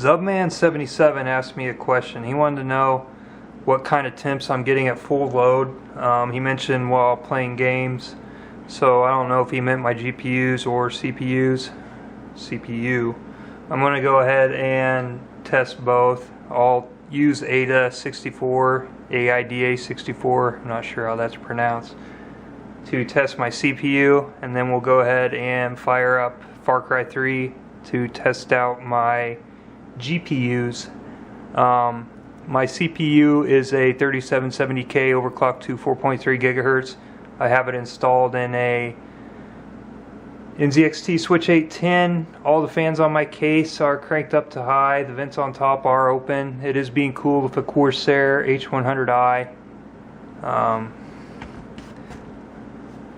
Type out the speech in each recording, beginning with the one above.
Zubman77 asked me a question. He wanted to know what kind of temps I'm getting at full load. He mentioned while playing games, so I don't know if he meant my GPUs or CPU. I'm going to go ahead and test both. I'll use AIDA64, AIDA64, I'm not sure how that's pronounced, to test my CPU, and then we'll go ahead and fire up Far Cry 3 to test out my GPUs. My CPU is a 3770K overclocked to 4.3 gigahertz. I have it installed in a NZXT Switch 810. All the fans on my case are cranked up to high. The vents on top are open. It is being cooled with a Corsair H100i.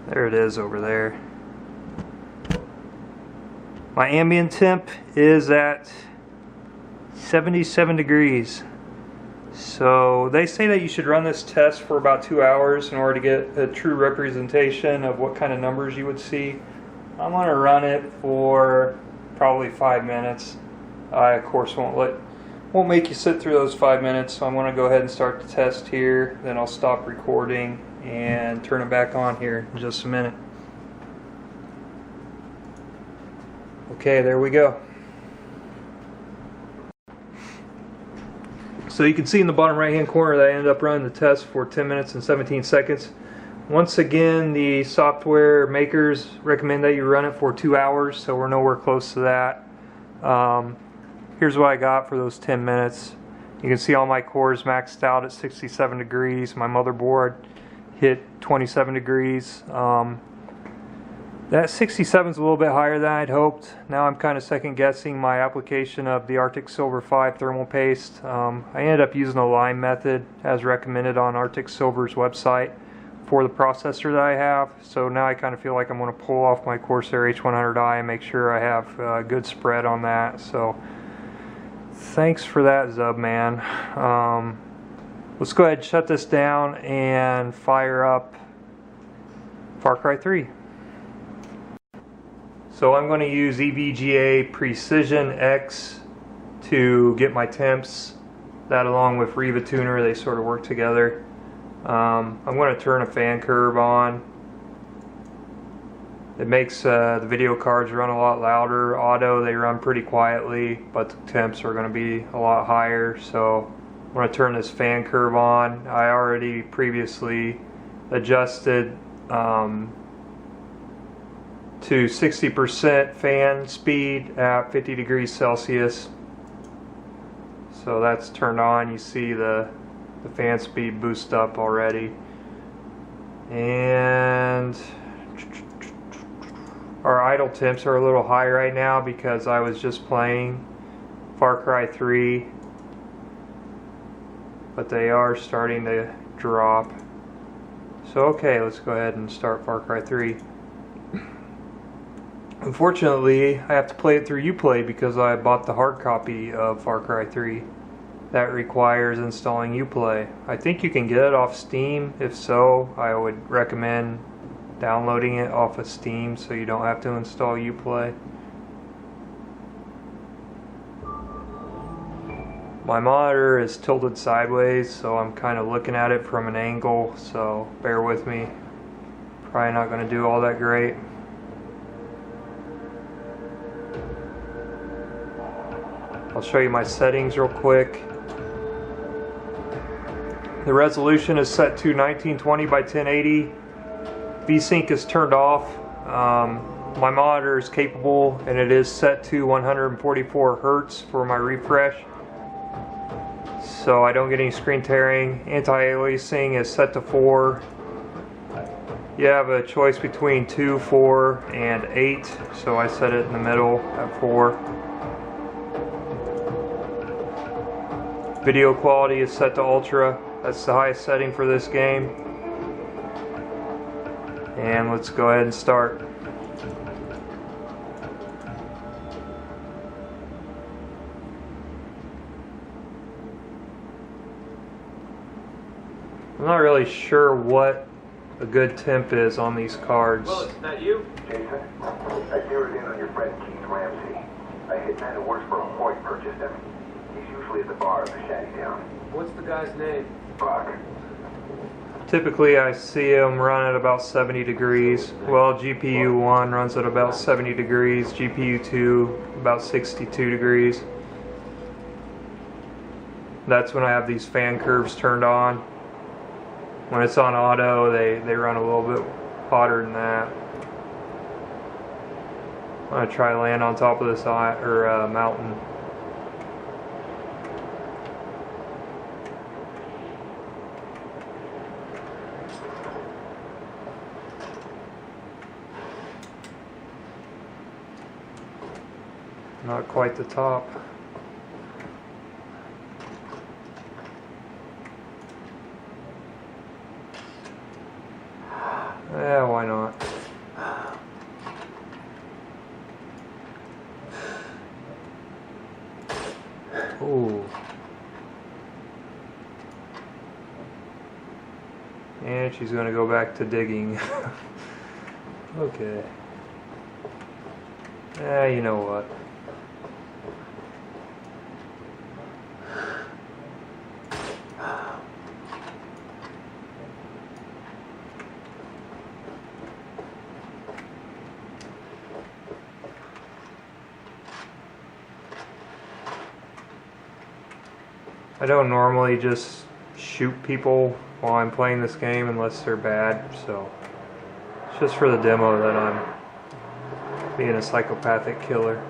There it is over there. My ambient temp is at 77 degrees. So they say that you should run this test for about 2 hours in order to get a true representation of what kind of numbers you would see. I'm going to run it for probably 5 minutes. I of course won't make you sit through those 5 minutes, so I'm going to go ahead and start the test here. Then I'll stop recording and turn it back on here in just a minute. Okay, there we go. So you can see in the bottom right hand corner that I ended up running the test for 10 minutes and 17 seconds. Once again, the software makers recommend that you run it for 2 hours, so we're nowhere close to that. Here's what I got for those 10 minutes. You can see all my cores maxed out at 67 degrees. My motherboard hit 27 degrees. That 67 is a little bit higher than I'd hoped. Now I'm kind of second guessing my application of the Arctic Silver 5 thermal paste. I ended up using the lime method as recommended on Arctic Silver's website for the processor that I have. So now I kind of feel like I'm going to pull off my Corsair H100i and make sure I have a good spread on that. So thanks for that, Zubman. Let's go ahead and shut this down and fire up Far Cry 3. So I'm going to use EVGA Precision X to get my temps. That along with Riva Tuner, they sort of work together. I'm going to turn a fan curve on. It makes the video cards run a lot louder. Auto, they run pretty quietly, but the temps are going to be a lot higher. So I'm going to turn this fan curve on. I already previously adjusted to 60% fan speed at 50 degrees Celsius. So that's turned on. You see the fan speed boost up already. And our idle temps are a little high right now because I was just playing Far Cry 3, but they are starting to drop. So okay, let's go ahead and start Far Cry 3. Unfortunately, I have to play it through Uplay because I bought the hard copy of Far Cry 3. That requires installing Uplay. I think you can get it off Steam. If so, I would recommend downloading it off of Steam so you don't have to install Uplay. My monitor is tilted sideways, so I'm kind of looking at it from an angle, so bear with me. Probably not going to do all that great. I'll show you my settings real quick. The resolution is set to 1920 by 1080. VSync is turned off. My monitor is capable and it is set to 144 Hertz for my refresh, so I don't get any screen tearing. Anti-aliasing is set to 4. You have a choice between 2, 4, and 8, so I set it in the middle at 4. Video quality is set to ultra. That's the highest setting for this game. And let's go ahead and start. I'm not really sure what a good temp is on these cards. Well, is that you? Jason, I zeroed in on your friend Keith Ramsey. I A hitman who works for a Hoyt purchased him. He's usually at the bar in the shanty town. What's the guy's name? Buck. Typically I see them run at about 70 degrees. Well, GPU 1 runs at about 70 degrees, GPU 2 about 62 degrees. That's when I have these fan curves turned on. When it's on auto, they run a little bit hotter than that. I'm going to try land on top of this mountain. Not quite the top. Yeah, why not? Ooh. And she's going to go back to digging. Okay. You know what? I don't normally just shoot people while I'm playing this game unless they're bad, so it's just for the demo that I'm being a psychopathic killer.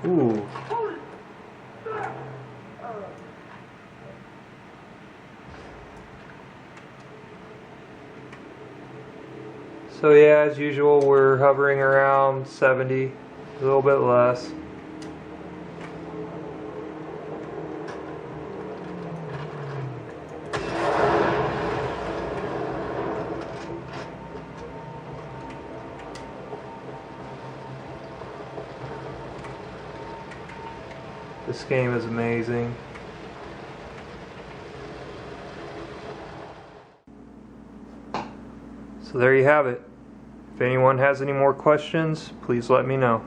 Ooh. So yeah, as usual, we're hovering around 70, a little bit less. This game is amazing. So there you have it. If anyone has any more questions, please let me know.